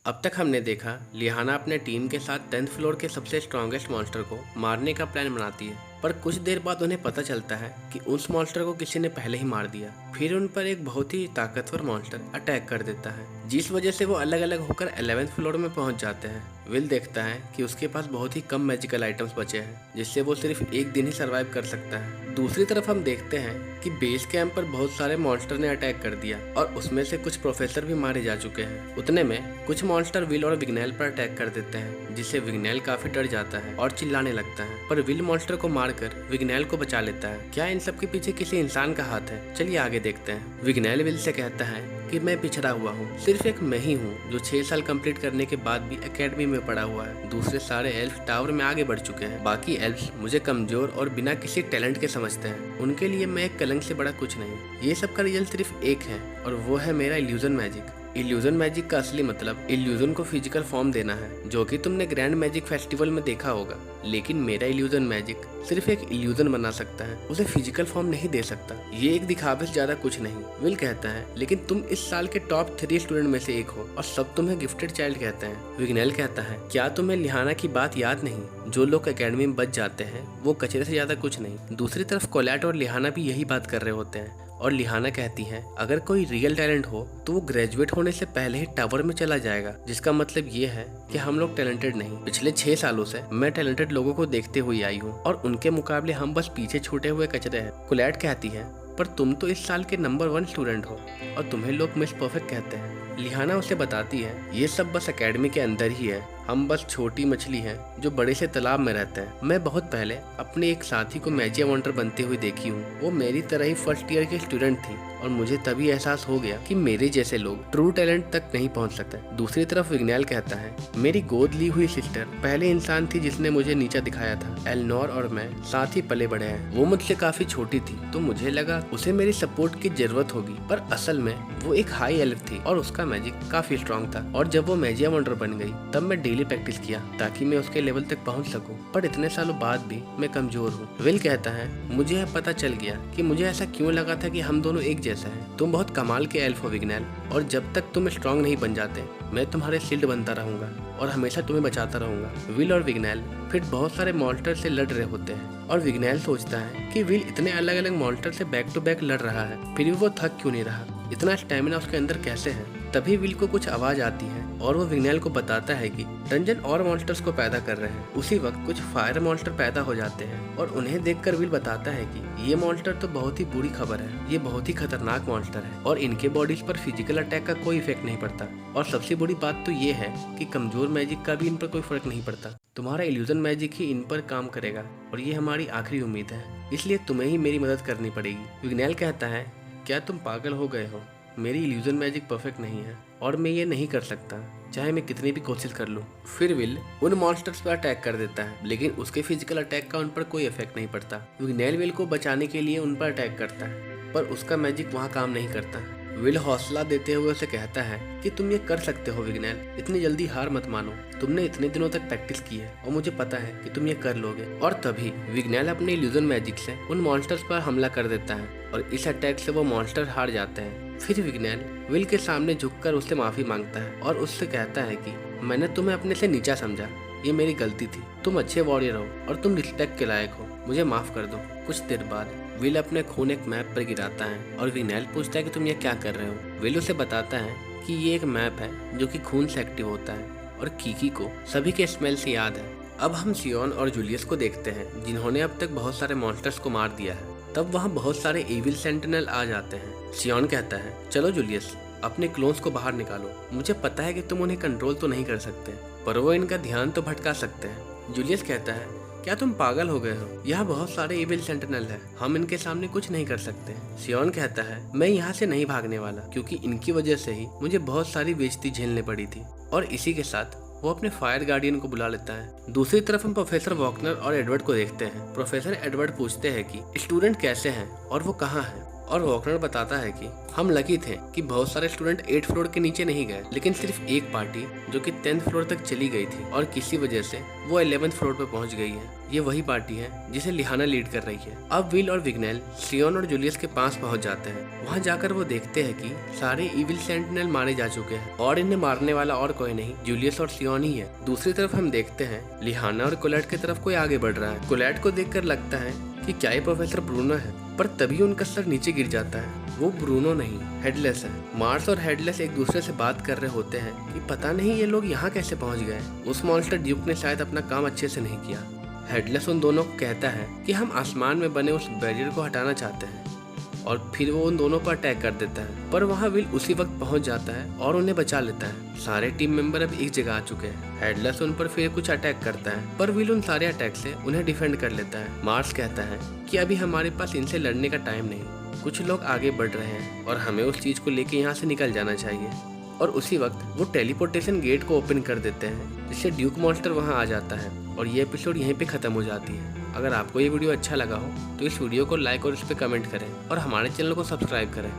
अब तक हमने देखा लिहाना अपने टीम के साथ 10th फ्लोर के सबसे स्ट्रॉन्गेस्ट मॉन्स्टर को मारने का प्लान बनाती है, पर कुछ देर बाद उन्हें पता चलता है कि उस मॉन्स्टर को किसी ने पहले ही मार दिया। फिर उन पर एक बहुत ही ताकतवर मॉन्स्टर अटैक कर देता है, जिस वजह से वो अलग अलग होकर 11th फ्लोर में पहुंच जाते हैं। विल देखता है कि उसके पास बहुत ही कम मैजिकल आइटम्स बचे हैं, जिससे वो सिर्फ एक दिन ही सरवाइव कर सकता है। दूसरी तरफ हम देखते हैं कि बेस कैंप पर बहुत सारे मॉन्स्टर ने अटैक कर दिया और उसमें से कुछ प्रोफेसर भी मारे जा चुके हैं। उतने में कुछ मॉन्स्टर विल और विग्नेल पर अटैक कर देते हैं, जिससे विग्नेल काफी डर जाता है और चिल्लाने लगता है, पर विल मॉन्स्टर को मारकर विग्नेल को बचा लेता है। क्या इन सब के पीछे किसी इंसान का हाथ है? चलिए आगे देखते हैं। विग्नेल विल से कहता है कि मैं पिछड़ा हुआ हूँ, सिर्फ एक मैं ही हूँ जो 6 साल कंप्लीट करने के बाद भी एकेडमी में पड़ा हुआ है। दूसरे सारे एल्फ टावर में आगे बढ़ चुके हैं। बाकी एल्फ्स मुझे कमजोर और बिना किसी टैलेंट के समझते हैं। उनके लिए मैं एक कलंक से बड़ा कुछ नहीं। ये सब का रिजल्ट सिर्फ एक है और वो है मेरा इल्यूजन मैजिक। इल्यूजन मैजिक का असली मतलब इल्यूजन को फिजिकल फॉर्म देना है, जो कि तुमने ग्रैंड मैजिक फेस्टिवल में देखा होगा। लेकिन मेरा इल्यूजन मैजिक सिर्फ एक इल्यूजन बना सकता है, उसे फिजिकल फॉर्म नहीं दे सकता। ये एक दिखावे से ज्यादा कुछ नहीं। विल कहता है लेकिन तुम इस साल के टॉप 3 स्टूडेंट में से एक हो और सब तुम्हें गिफ्टेड चाइल्ड कहते हैं। विग्नेल कहता है क्या तुम्हें लिहाना की बात याद नहीं? जो लोग एकेडमी में बच जाते हैं वो कचरे से ज्यादा कुछ नहीं। दूसरी तरफ कोलैट और लिहाना भी यही बात कर रहे होते हैं और लिहाना कहती है अगर कोई रियल टैलेंट हो तो वो ग्रेजुएट होने से पहले ही टावर में चला जाएगा, जिसका मतलब ये है कि हम लोग टैलेंटेड नहीं। पिछले 6 सालों से मैं टैलेंटेड लोगों को देखते हुए आई हूँ और उनके मुकाबले हम बस पीछे छूटे हुए कचरे हैं। कोलैट कहती है पर तुम तो इस साल के नंबर 1 स्टूडेंट हो और तुम्हें लोग मिस परफेक्ट कहते हैं। लिहाना उसे बताती है ये सब बस एकेडमी के अंदर ही है, हम बस छोटी मछली हैं जो बड़े से तालाब में रहते हैं। मैं बहुत पहले अपने एक साथी को मैजिक वंडर बनते हुए देखी हूँ। वो मेरी तरह ही फर्स्ट ईयर की स्टूडेंट थी और मुझे तभी एहसास हो गया कि मेरे जैसे लोग ट्रू टैलेंट तक नहीं पहुँच सकते। दूसरी तरफ विग्नेल कहता है मेरी गोद ली हुई सिस्टर पहले इंसान थी जिसने मुझे नीचा दिखाया था। एलनोर और मैं साथ ही पले बढ़े हैं। वो मुझसे काफी छोटी थी तो मुझे लगा उसे मेरी सपोर्ट की जरूरत होगी, पर असल में वो एक हाई एल्फ थी और उसका मैजिक काफी स्ट्रॉन्ग था। और जब वो मैजिक वंडर बन गई तब मैं डेली प्रैक्टिस किया ताकि मैं उसके लेवल तक पहुंच सकूं, पर इतने सालों बाद भी मैं कमजोर हूं। विल कहता है मुझे यह पता चल गया कि मुझे ऐसा क्यों लगा था कि हम दोनों एक जैसा हैं। तुम बहुत कमाल के एल्फ हो विग्नेल, और जब तक तुम स्ट्रॉन्ग नहीं बन जाते मैं तुम्हारे शील्ड बनता रहूंगा और हमेशा तुम्हें बचाता रहूंगा। विल और विग्नेल फिर बहुत सारे मॉन्स्टर से लड़ रहे होते हैं और विग्नेल सोचता है कि विल इतने अलग अलग मॉन्स्टर से बैक टू बैक लड़ रहा है, फिर भी वो थक क्यों नहीं रहा? इतना स्टैमिना उसके अंदर कैसे है? तभी विल को कुछ आवाज आती है और वो विग्नेल को बताता है कि डंजन और मॉन्स्टर्स को पैदा कर रहे हैं। उसी वक्त कुछ फायर मॉन्स्टर पैदा हो जाते हैं और उन्हें देखकर विल बताता है कि ये मॉन्स्टर तो बहुत ही बुरी खबर है, ये बहुत ही खतरनाक मॉन्स्टर है और इनके बॉडीज पर फिजिकल अटैक का कोई इफेक्ट नहीं पड़ता। और सबसे बड़ी बात तो ये है कि कमजोर मैजिक का भी इन पर कोई फर्क नहीं पड़ता। तुम्हारा इल्यूजन मैजिक ही इन पर काम करेगा और ये हमारी आखिरी उम्मीद है, इसलिए तुम्हें ही मेरी मदद करनी पड़ेगी। विग्नेल कहता है क्या तुम पागल हो गए हो? मेरी इल्यूजन मैजिक परफेक्ट नहीं है और मैं ये नहीं कर सकता, चाहे मैं कितनी भी कोशिश कर लूं। फिर विल उन मॉन्स्टर्स पर अटैक कर देता है, लेकिन उसके फिजिकल अटैक का उन पर कोई इफेक्ट नहीं पड़ता। विग्नेल विल को बचाने के लिए उन पर अटैक करता है, पर उसका मैजिक वहाँ काम नहीं करता। विल हौसला देते हुए उसे कहता है कि तुम ये कर सकते हो विग्नेल, इतनी जल्दी हार मत मानो। तुमने इतने दिनों तक प्रैक्टिस की है और मुझे पता है कि तुम ये कर लोगे। और तभी विग्नेल अपने इल्यूजन मैजिक से उन मॉन्स्टर्स पर हमला कर देता है और इस अटैक से वो मॉन्स्टर हार जाते हैं। फिर विग्नेल विल के सामने झुककर उससे माफी मांगता है और उससे कहता है कि मैंने तुम्हें अपने से नीचा समझा, ये मेरी गलती थी। तुम अच्छे वॉरियर हो और तुम रिस्पेक्ट के लायक हो, मुझे माफ कर दो। कुछ देर बाद विल अपने खून एक मैप पर गिराता है और विग्नेल पूछता है कि तुम ये क्या कर रहे हो। विल उसे बताता है कि ये एक मैप है जो कि खून से एक्टिव होता है और कीकी को सभी के स्मेल से याद है। अब हम सियोन और जूलियस को देखते हैं जिन्होंने अब तक बहुत सारे मॉन्स्टर्स को मार दिया है। तब वहाँ बहुत सारे एविल सेंटिनल आ जाते हैं। सियोन कहता है चलो जूलियस अपने क्लोन्स को बाहर निकालो, मुझे पता है कि तुम उन्हें कंट्रोल तो नहीं कर सकते पर वो इनका ध्यान तो भटका सकते हैं। जूलियस कहता है क्या तुम पागल हो गए हो? यहाँ बहुत सारे एविल सेंटिनल है, हम इनके सामने कुछ नहीं कर सकते। सियोन कहता है मैं यहाँ से नहीं भागने वाला, क्योंकि इनकी वजह से ही मुझे बहुत सारी बेइज्जती झेलने पड़ी थी। और इसी के साथ वो अपने फायर गार्डियन को बुला लेता है। दूसरी तरफ हम प्रोफेसर वॉकनर और एडवर्ड को देखते हैं। प्रोफेसर एडवर्ड पूछते हैं कि स्टूडेंट कैसे हैं और वो कहाँ हैं। और वॉकनर बताता है कि हम लकी थे कि बहुत सारे स्टूडेंट 8 फ्लोर के नीचे नहीं गए, लेकिन सिर्फ एक पार्टी जो कि 10th फ्लोर तक चली गई थी और किसी वजह से वो 11th फ्लोर पे पहुंच गई है। ये वही पार्टी है जिसे लिहाना लीड कर रही है। अब विल और विग्नेल सियोन और जूलियस के पास पहुंच जाते हैं। वहां जाकर वो देखते हैं कि सारे इविल सेंटिनल मारे जा चुके हैं और इन्हें मारने वाला और कोई नहीं जूलियस और सियोन ही है। दूसरी तरफ हम देखते हैं लिहाना और कोलेट की तरफ कोई आगे बढ़ रहा है। कोलेट को देखकर लगता है कि क्या ये प्रोफेसर ब्रूनो है, पर तभी उनका सर नीचे गिर जाता है। वो ब्रूनो नहीं, हेडलेस है। मार्स और हेडलेस एक दूसरे से बात कर रहे होते हैं कि पता नहीं ये लोग यहाँ कैसे पहुँच गए। उस मॉन्स्टर ड्यूक ने शायद अपना काम अच्छे से नहीं किया। हेडलेस उन दोनों को कहता है कि हम आसमान में बने उस बैरियर को हटाना चाहते हैं और फिर वो उन दोनों पर अटैक कर देता है, पर वहाँ विल उसी वक्त पहुँच जाता है और उन्हें बचा लेता है। सारे टीम मेंबर अब एक जगह आ चुके हैं। हेडलेस उन पर फिर कुछ अटैक करता है, पर विल उन सारे अटैक से उन्हें डिफेंड कर लेता है। मार्स कहता है कि अभी हमारे पास इनसे लड़ने का टाइम नहीं, कुछ लोग आगे बढ़ रहे हैं और हमें उस चीज को लेके यहाँ से निकल जाना चाहिए। और उसी वक्त वो टेलीपोर्टेशन गेट को ओपन कर देते हैं, जिससे ड्यूक मॉन्स्टर वहाँ आ जाता है और ये एपिसोड यहीं पे खत्म हो जाती है। अगर आपको ये वीडियो अच्छा लगा हो तो इस वीडियो को लाइक और इस पर कमेंट करें और हमारे चैनल को सब्सक्राइब करें।